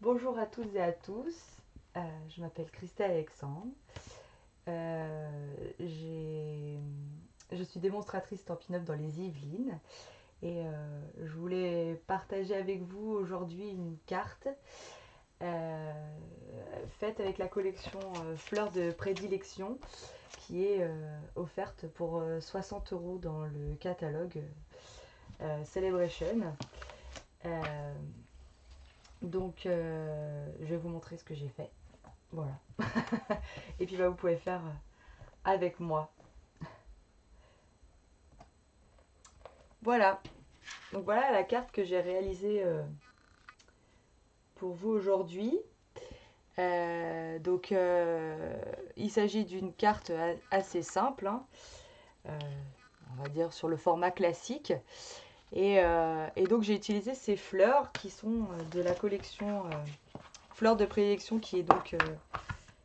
Bonjour à toutes et à tous, je m'appelle Christelle Alexandre. J'ai- je suis démonstratrice Stampin' Up dans les Yvelines et je voulais partager avec vous aujourd'hui une carte euh, faite avec la collection Fleurs de prédilection qui est offerte pour 60 € dans le catalogue Celebration. Euh, je vais vous montrer ce que j'ai fait. Voilà. Et puis vous pouvez faire avec moi. Voilà. Donc voilà la carte que j'ai réalisée pour vous aujourd'hui. Il s'agit d'une carte assez simple, hein. Euh, on va dire sur le format classique. Et donc j'ai utilisé ces fleurs qui sont de la collection Fleurs de prédilection qui est donc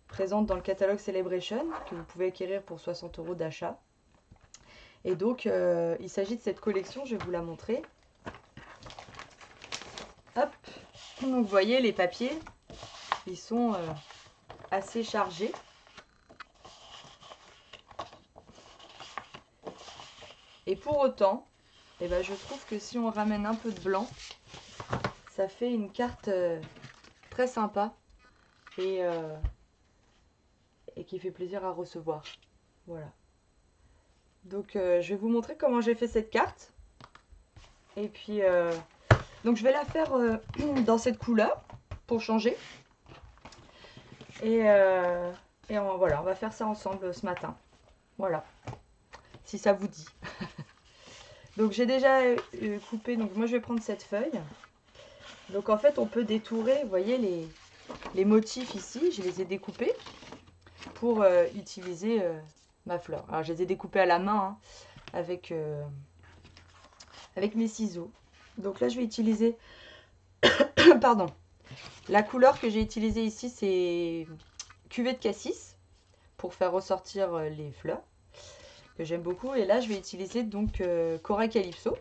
présente dans le catalogue Celebration que vous pouvez acquérir pour 60 € d'achat. Et donc, il s'agit de cette collection, je vais vous la montrer. Hop. Donc, vous voyez, les papiers, ils sont assez chargés. Et pour autant, eh ben, je trouve que si on ramène un peu de blanc, ça fait une carte très sympa et, euh, et qui fait plaisir à recevoir. Voilà. Donc, je vais vous montrer comment j'ai fait cette carte. Et puis, donc je vais la faire dans cette couleur pour changer. Et, euh, voilà, on va faire ça ensemble ce matin. Voilà, si ça vous dit. Donc j'ai déjà coupé, donc moi je vais prendre cette feuille. Donc en fait on peut détourer, vous voyez les motifs ici, je les ai découpés pour utiliser ma fleur. Alors je les ai découpés à la main hein, avec, avec mes ciseaux. Donc là je vais utiliser, pardon, la couleur que j'ai utilisée ici c'est cuvée de cassis pour faire ressortir les fleurs que j'aime beaucoup. Et là je vais utiliser donc Corail Calypso.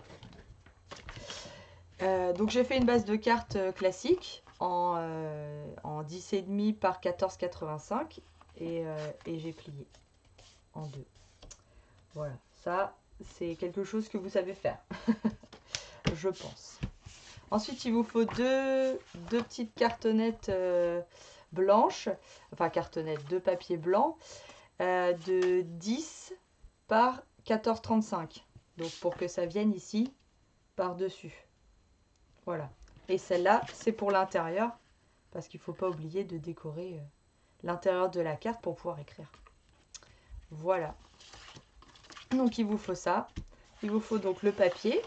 Donc j'ai fait une base de cartes classique en 10,5 par 14,85 et j'ai plié en deux. Voilà, ça c'est quelque chose que vous savez faire, je pense. Ensuite il vous faut deux petites cartonnettes blanches, enfin cartonnettes de papier blanc de 10 par 14,35. Donc pour que ça vienne ici par-dessus. Voilà. Et celle-là, c'est pour l'intérieur, parce qu'il ne faut pas oublier de décorer l'intérieur de la carte pour pouvoir écrire. Voilà. Donc il vous faut ça. Il vous faut donc le papier.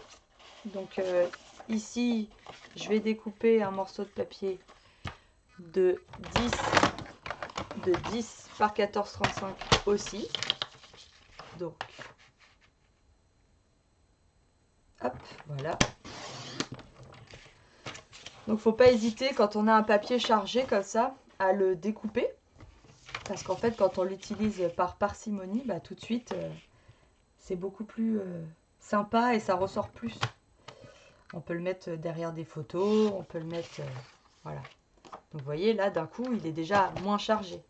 Donc ici, je vais découper un morceau de papier de 10 par 14,35 aussi. Donc, hop, voilà. Donc faut pas hésiter quand on a un papier chargé comme ça à le découper. Parce qu'en fait quand on l'utilise par parcimonie, bah, tout de suite c'est beaucoup plus sympa et ça ressort plus. On peut le mettre derrière des photos, on peut le mettre... voilà. Donc vous voyez là d'un coup il est déjà moins chargé.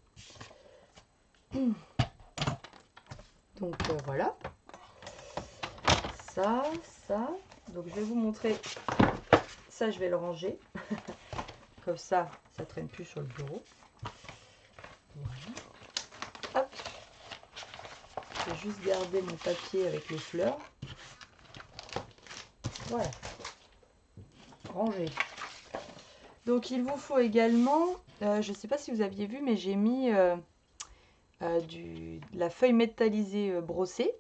Donc voilà. Ça, ça. Donc je vais vous montrer. Ça je vais le ranger. Comme ça traîne plus sur le bureau. Voilà. Hop. Je vais juste garder mon papier avec les fleurs. Voilà. Rangé. Donc il vous faut également, je ne sais pas si vous aviez vu, mais j'ai mis de la feuille métallisée brossée.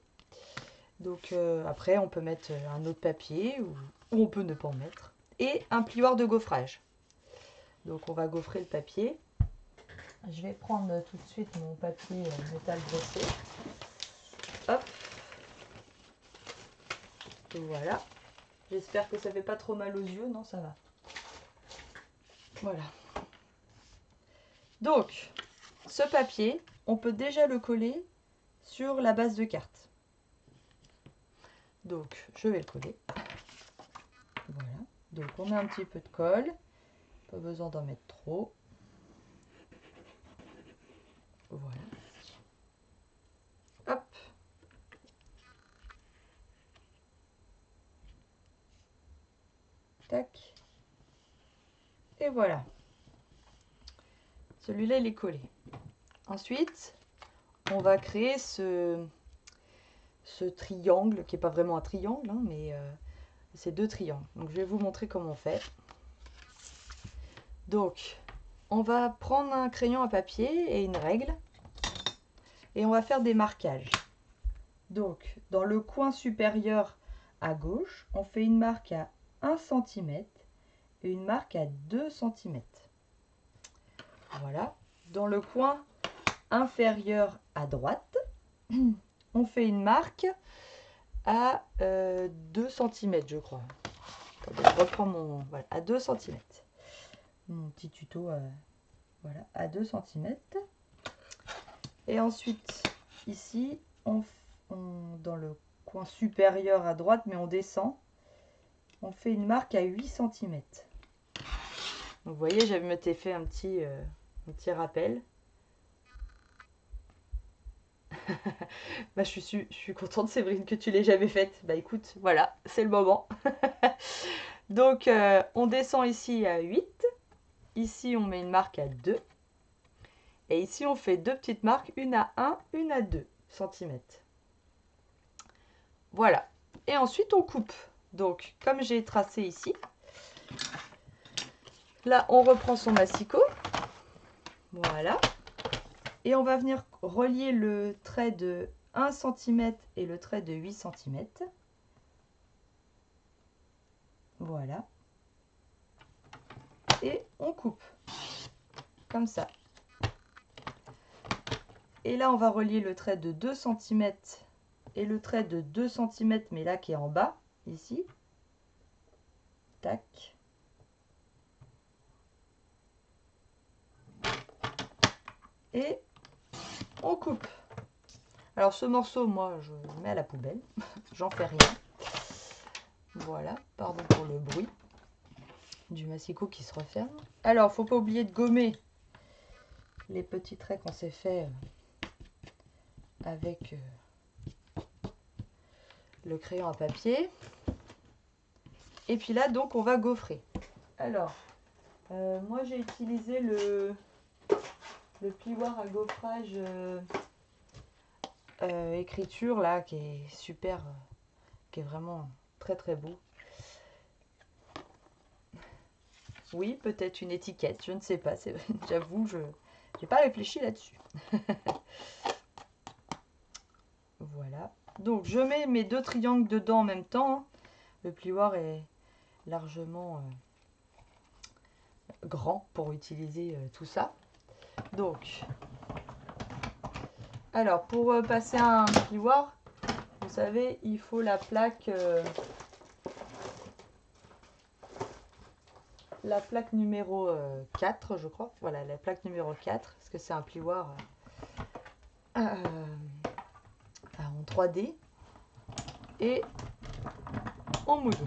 Donc après on peut mettre un autre papier ou on peut ne pas en mettre. Et un plioir de gaufrage. Donc on va gaufrer le papier. Je vais prendre tout de suite mon papier métal brossé. Hop. Voilà. J'espère que ça fait pas trop mal aux yeux. Non, ça va. Voilà. Donc, ce papier, on peut déjà le coller sur la base de carte. Donc, je vais le coller. Voilà. Donc, on met un petit peu de colle Pas besoin d'en mettre trop. Voilà. Hop. Tac. Et voilà. Celui-là, il est collé. Ensuite, on va créer ce triangle, qui n'est pas vraiment un triangle, hein, mais c'est deux triangles. Donc, je vais vous montrer comment on fait. Donc, on va prendre un crayon à papier et une règle. Et on va faire des marquages. Donc, dans le coin supérieur à gauche, on fait une marque à 1 cm et une marque à 2 cm. Voilà. Dans le coin inférieur à droite, on fait une marque à 2 cm, je crois. Attendez, je reprends mon... Voilà, à 2 cm. Mon petit tuto, voilà, à 2 cm. Et ensuite, ici, dans le coin supérieur à droite, mais on descend, on fait une marque à 8 cm. Donc, vous voyez, j'avais m'étais fait un petit rappel. Bah, je suis contente, Séverine, que tu l'aies jamais faite. Bah écoute, voilà, c'est le moment. Donc, on descend ici à 8. Ici, on met une marque à 2. Et ici, on fait deux petites marques, une à 1, une à 2 cm. Voilà. Et ensuite, on coupe. Donc, comme j'ai tracé ici, là, on reprend son massicot. Voilà. Et on va venir relier le trait de 1 cm et le trait de 8 cm. Voilà. Et on coupe. Comme ça. Et là, on va relier le trait de 2 cm et le trait de 2 cm, mais là qui est en bas, ici. Tac. Et on coupe. Alors ce morceau, moi, je le mets à la poubelle. J'en fais rien. Voilà, pardon pour le bruit du massicot qui se referme. Alors, faut pas oublier de gommer les petits traits qu'on s'est fait avec le crayon à papier. Et puis là, donc, on va gaufrer. Alors, moi, j'ai utilisé le plioir à gaufrage écriture, là, qui est super, qui est vraiment très, très beau. Oui, peut-être une étiquette, je ne sais pas. J'avoue, je n'ai pas réfléchi là-dessus. Voilà. Donc, je mets mes deux triangles dedans en même temps, hein. Le plioir est largement grand pour utiliser tout ça. Donc, alors, pour passer un plioir, vous savez, il faut la plaque numéro 4, je crois. Voilà, la plaque numéro 4, parce que c'est un plioir en 3D et en mouline.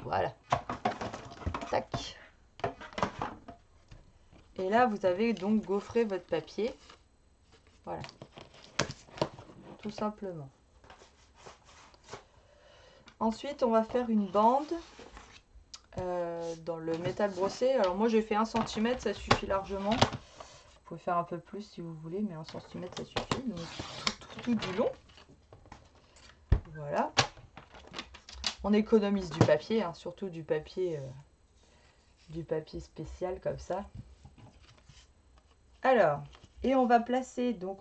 Voilà. Tac. Et là, vous avez donc gaufré votre papier. Voilà. Tout simplement. Ensuite, on va faire une bande dans le métal brossé. Alors moi, j'ai fait 1 cm, ça suffit largement. Vous pouvez faire un peu plus si vous voulez, mais 1 cm, ça suffit. Donc, tout du long. Voilà. On économise du papier, hein, surtout du papier spécial comme ça. Alors, et on va placer nos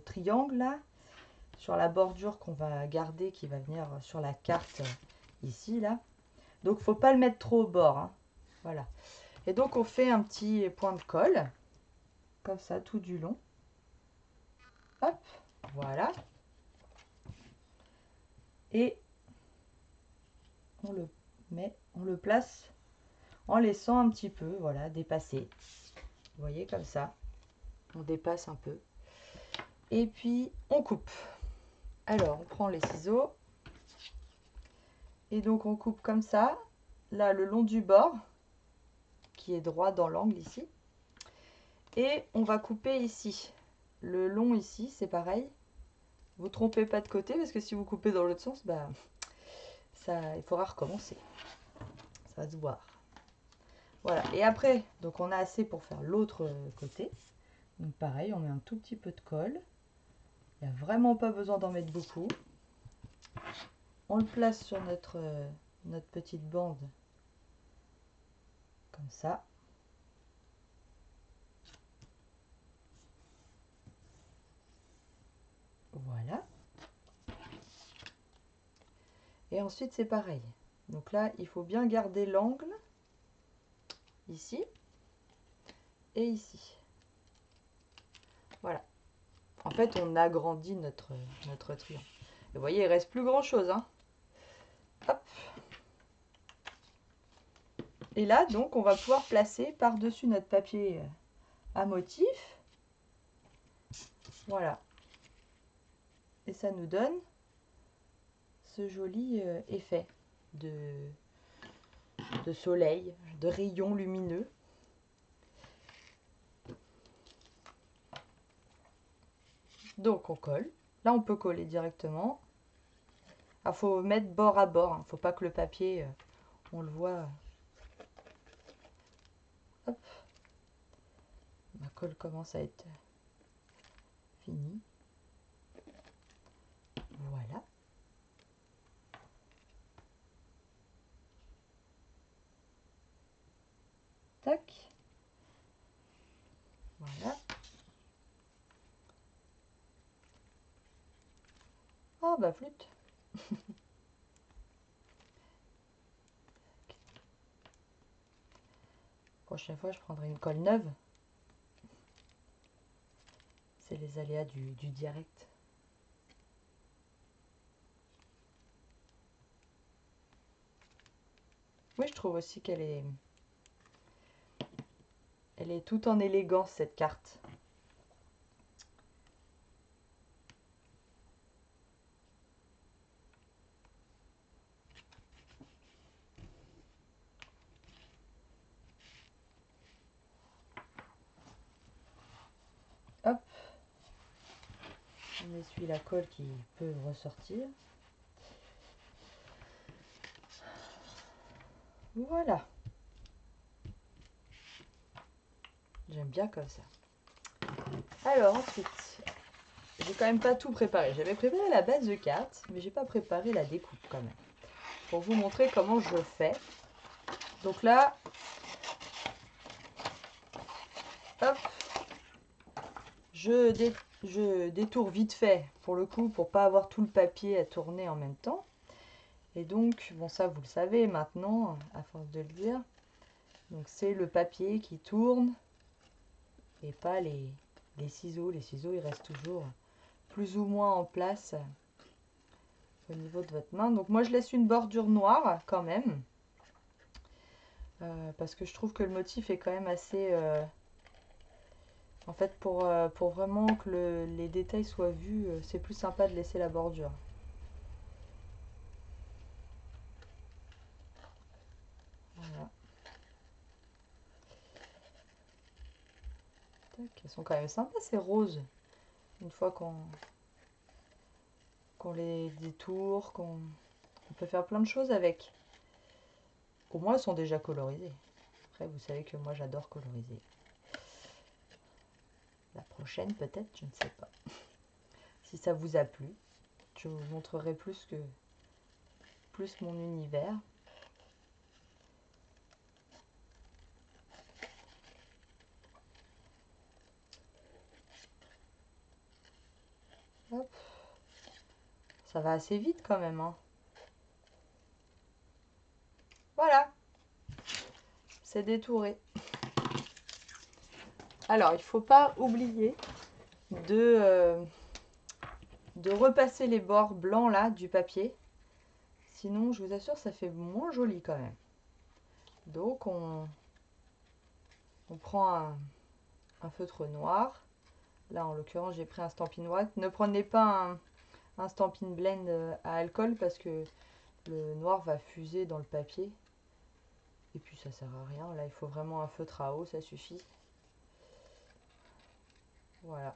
triangles là sur la bordure qu'on va garder, qui va venir sur la carte ici là. Donc, faut pas le mettre trop au bord, hein. Voilà. Et donc, on fait un petit point de colle comme ça tout du long. Hop, voilà. Et on le place en laissant un petit peu, voilà, dépasser. Vous voyez, comme ça. On dépasse un peu. Et puis, on coupe. Alors, on prend les ciseaux. Et donc, on coupe comme ça. là le long du bord, qui est droit dans l'angle ici. Et on va couper ici. Le long ici, c'est pareil. Vous trompez pas de côté, parce que si vous coupez dans l'autre sens, bah, ça, il faudra recommencer. Ça va se voir. Voilà, et après, donc on a assez pour faire l'autre côté. Donc pareil, on met un tout petit peu de colle. Il n'y a vraiment pas besoin d'en mettre beaucoup. On le place sur notre petite bande. Comme ça. Voilà. Et ensuite c'est pareil. Donc là, il faut bien garder l'angle. Ici. Et ici. Voilà. En fait, on agrandit notre triangle. Et vous voyez, il reste plus grand chose. Hein. Hop. Et là, donc, on va pouvoir placer par-dessus notre papier à motif. Voilà. Et ça nous donne ce joli effet de soleil, de rayons lumineux. Donc on colle. Là on peut coller directement. Il faut mettre bord à bord. Il ne faut pas que le papier, on le voit. Hop. Ma colle commence à être finie. Voilà. Tac. Voilà. Oh bah flûte. Prochaine fois, je prendrai une colle neuve. C'est les aléas du direct. Oui, je trouve aussi qu'elle est... Elle est tout en élégance, cette carte. Hop. On essuie la colle qui peut ressortir. Voilà. J'aime bien comme ça. Alors ensuite, j'ai quand même pas tout préparé. J'avais préparé la base de carte, mais j'ai pas préparé la découpe quand même. Pour vous montrer comment je fais. Donc là, hop, je détourne vite fait pour le coup, pour pas avoir tout le papier à tourner en même temps. Et donc, bon ça vous le savez maintenant, à force de le dire. Donc c'est le papier qui tourne et pas les ciseaux. Les ciseaux, ils restent toujours plus ou moins en place au niveau de votre main. Donc moi, je laisse une bordure noire quand même. Parce que je trouve que le motif est quand même assez... En fait, pour vraiment que les détails soient vus, c'est plus sympa de laisser la bordure. Voilà. Tac, elles sont quand même sympas ces roses. Une fois qu'on les détourne, on peut faire plein de choses avec. Au moins, elles sont déjà colorisées. Après, vous savez que moi, j'adore coloriser. La prochaine, peut-être, je ne sais pas. Si ça vous a plu, je vous montrerai plus mon univers. Hop. Ça va assez vite quand même, hein. Voilà, c'est détouré. Alors, il ne faut pas oublier de repasser les bords blancs là du papier. Sinon, je vous assure, ça fait moins joli quand même. Donc, on prend un feutre noir. Là, en l'occurrence, j'ai pris un Stampin' White. Ne prenez pas un Stampin' Blend à alcool parce que le noir va fuser dans le papier. Et puis ça sert à rien. Là, il faut vraiment un feutre à eau, ça suffit. Voilà.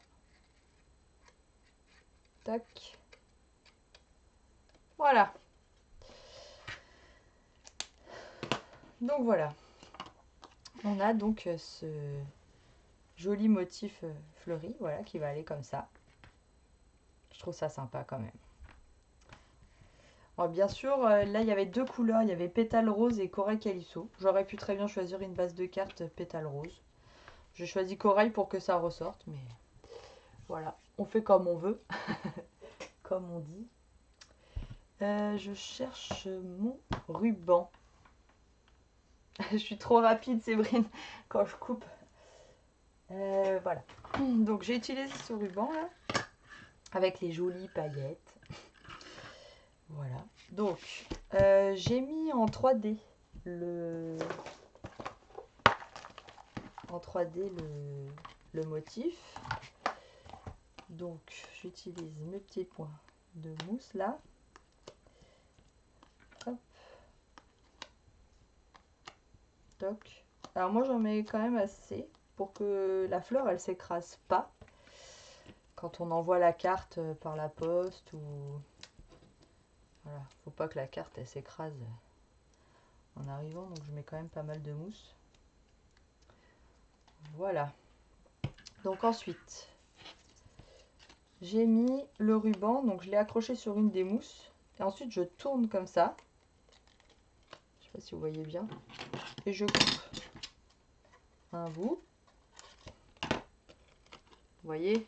Tac. Voilà. Donc voilà. On a donc ce joli motif fleuri, voilà, qui va aller comme ça. Je trouve ça sympa quand même. Alors, bien sûr, là il y avait deux couleurs, il y avait pétale rose et corail calypso. J'aurais pu très bien choisir une base de cartes pétale rose. J'ai choisi corail pour que ça ressorte, mais voilà, on fait comme on veut, comme on dit. Je cherche mon ruban. Je suis trop rapide, Séverine, quand je coupe. Voilà. Donc j'ai utilisé ce ruban là, avec les jolies paillettes. Voilà. Donc j'ai mis en 3D le motif. Donc j'utilise mes petits points de mousse là. Hop. Toc. Alors moi j'en mets quand même assez pour que la fleur elle s'écrase pas quand on envoie la carte par la poste ou voilà, faut pas que la carte elle s'écrase en arrivant, donc je mets quand même pas mal de mousse. Voilà. Donc ensuite j'ai mis le ruban, donc je l'ai accroché sur une des mousses et ensuite je tourne comme ça. Je sais pas si vous voyez bien. Et je coupe un bout. Vous voyez,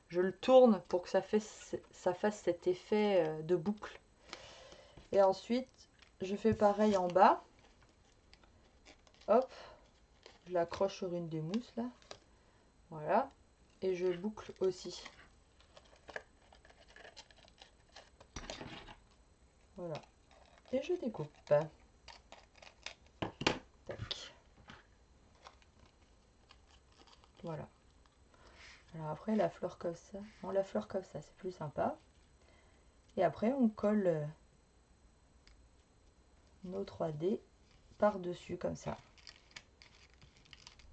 je le tourne pour que ça fasse cet effet de boucle. Et ensuite, je fais pareil en bas. Hop, je l'accroche sur une des mousses là. Voilà. Et je boucle aussi. Voilà. Et je découpe. Tac. Voilà. Alors après, la fleur comme ça. Non, la fleur comme ça, c'est plus sympa. Et après, on colle nos 3D par-dessus comme ça.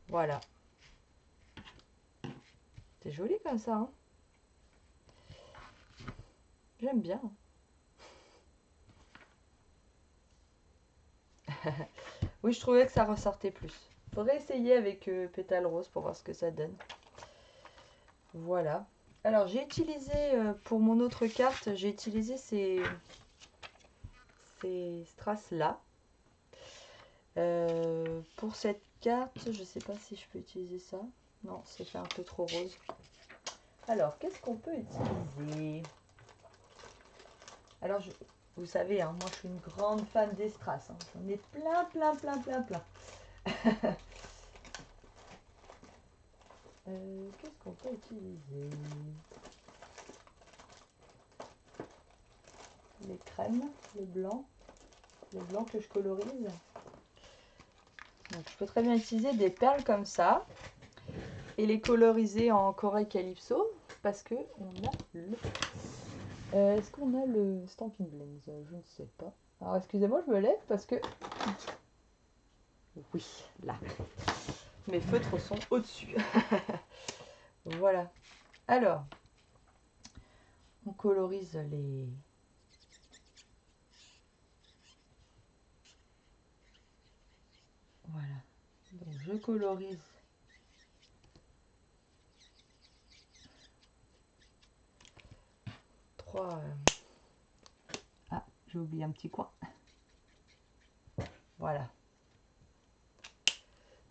Voilà. C'est joli comme ça, hein. J'aime bien. Oui, je trouvais que ça ressortait plus. Faudrait essayer avec pétale rose pour voir ce que ça donne. Voilà. Alors j'ai utilisé pour mon autre carte, j'ai utilisé ces strass là. Pour cette carte, je sais pas si je peux utiliser ça. Non, c'est fait un peu trop rose. Alors, qu'est-ce qu'on peut utiliser? Alors, vous savez, hein, moi je suis une grande fan des strass. Hein. J'en ai plein. Qu'est-ce qu'on peut utiliser? Les crèmes, les blancs que je colorise. Donc, je peux très bien utiliser des perles comme ça et les coloriser en corail calypso parce que on a le. Est-ce qu'on a le Stampin' Blends? Je ne sais pas. Alors excusez-moi, je me lève parce que. Oui, là. Mes feutres sont au-dessus. Voilà. Alors, on colorise les. Voilà. Donc je colorise. Trois. Ah, j'ai oublié un petit coin. Voilà.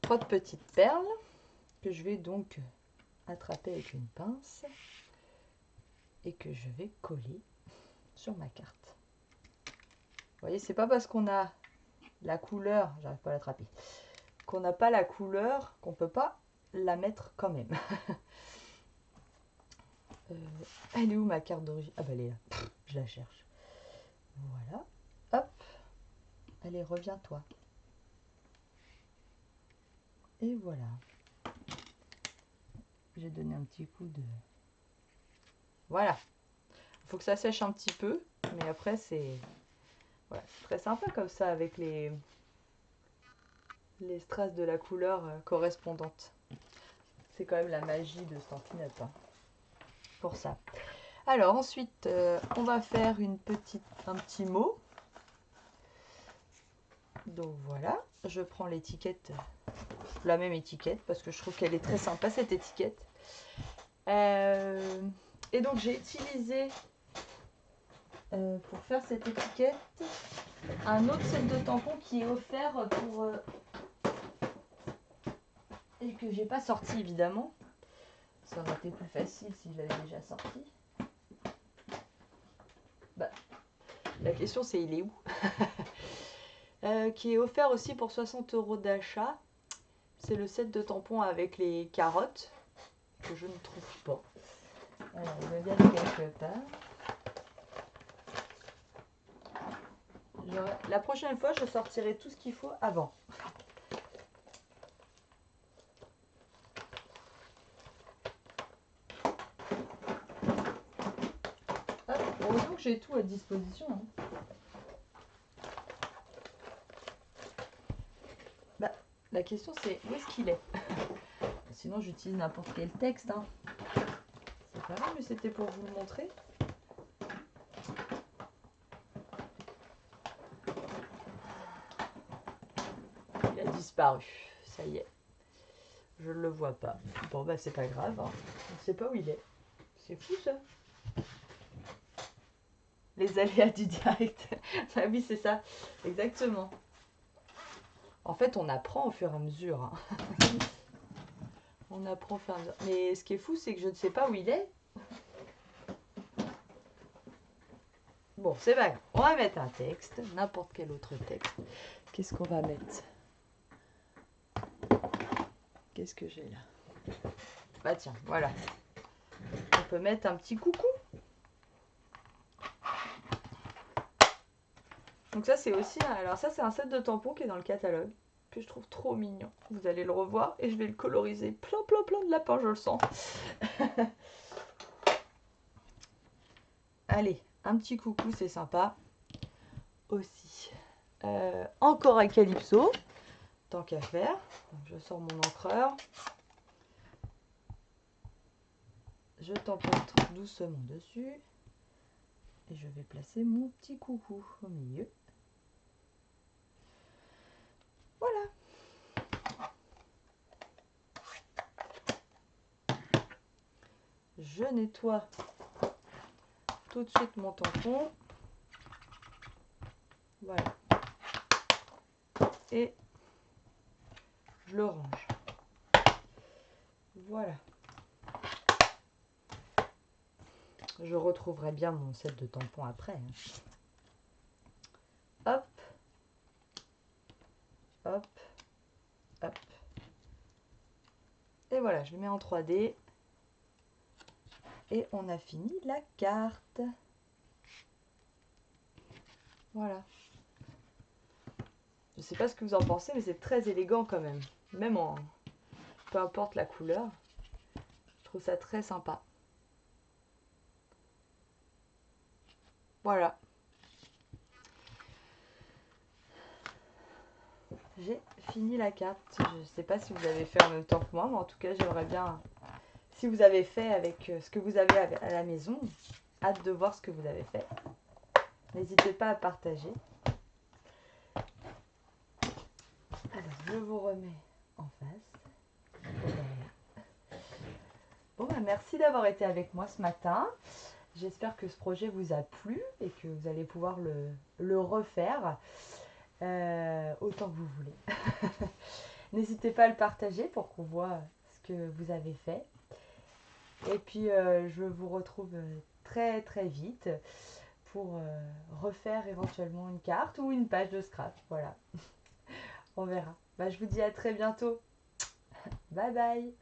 3 petites perles que je vais donc attraper avec une pince et que je vais coller sur ma carte. Vous voyez, c'est pas parce qu'on a la couleur, j'arrive pas à l'attraper, qu'on n'a pas la couleur qu'on peut pas la mettre quand même. Elle est où ma carte d'origine? Ah bah elle est là, je la cherche. Voilà, hop, allez reviens-toi. Et voilà. J'ai donné un petit coup de... Voilà. Il faut que ça sèche un petit peu, mais après c'est... Voilà, c'est très sympa comme ça avec les les strass de la couleur correspondante. C'est quand même la magie de Stampin' Up, hein, pour ça. Alors ensuite, on va faire un petit mot. Donc voilà, je prends l'étiquette, la même étiquette, parce que je trouve qu'elle est très sympa cette étiquette. Et donc j'ai utilisé, pour faire cette étiquette, un autre set de tampons qui est offert pour... et que j'ai pas sorti évidemment. Ça aurait été plus facile si je l'avais déjà sorti. Bah, la question c'est il est où? Qui est offert aussi pour 60 € d'achat. C'est le set de tampons avec les carottes que je ne trouve pas. Alors, il me vient de quelque part. La prochaine fois, je sortirai tout ce qu'il faut avant. Heureusement que j'ai tout à disposition. Hein. Bah, la question c'est où est-ce qu'il est, sinon j'utilise n'importe quel texte. Hein. C'est pas grave, mais c'était pour vous le montrer. Il a disparu, ça y est. Je ne le vois pas. Bon bah c'est pas grave, hein. On ne sait pas où il est. C'est fou ça. Les aléas du direct. Ah oui, c'est ça, exactement. En fait, on apprend au fur et à mesure. Hein. On apprend au fur et à mesure. Mais ce qui est fou, c'est que je ne sais pas où il est. Bon, c'est pas grave. On va mettre un texte, n'importe quel autre texte. Qu'est-ce qu'on va mettre? Qu'est-ce que j'ai là? Bah tiens, voilà. On peut mettre un petit coucou. Donc ça c'est aussi, alors ça c'est un set de tampons qui est dans le catalogue, que je trouve trop mignon. Vous allez le revoir et je vais le coloriser plein de lapins, je le sens. Allez, un petit coucou, c'est sympa aussi. Encore un calypso, tant qu'à faire. Donc, je sors mon encreur. Je tamponne doucement dessus. Et je vais placer mon petit coucou au milieu. Voilà. Je nettoie tout de suite mon tampon. Voilà. Et je le range. Voilà. Je retrouverai bien mon set de tampons après. Hop. Hop. Hop. Et voilà, je le mets en 3D. Et on a fini la carte. Voilà. Je ne sais pas ce que vous en pensez, mais c'est très élégant quand même. Même en... peu importe la couleur. Je trouve ça très sympa. Voilà. J'ai fini la carte. Je ne sais pas si vous avez fait en même temps que moi, mais en tout cas, j'aimerais bien... Si vous avez fait avec ce que vous avez à la maison, hâte de voir ce que vous avez fait. N'hésitez pas à partager. Alors, je vous remets en face. Voilà. Bon, bah, merci d'avoir été avec moi ce matin. J'espère que ce projet vous a plu et que vous allez pouvoir le refaire autant que vous voulez. N'hésitez pas à le partager pour qu'on voit ce que vous avez fait. Et puis, je vous retrouve très vite pour refaire éventuellement une carte ou une page de scrap. Voilà, on verra. Bah, je vous dis à très bientôt. Bye bye.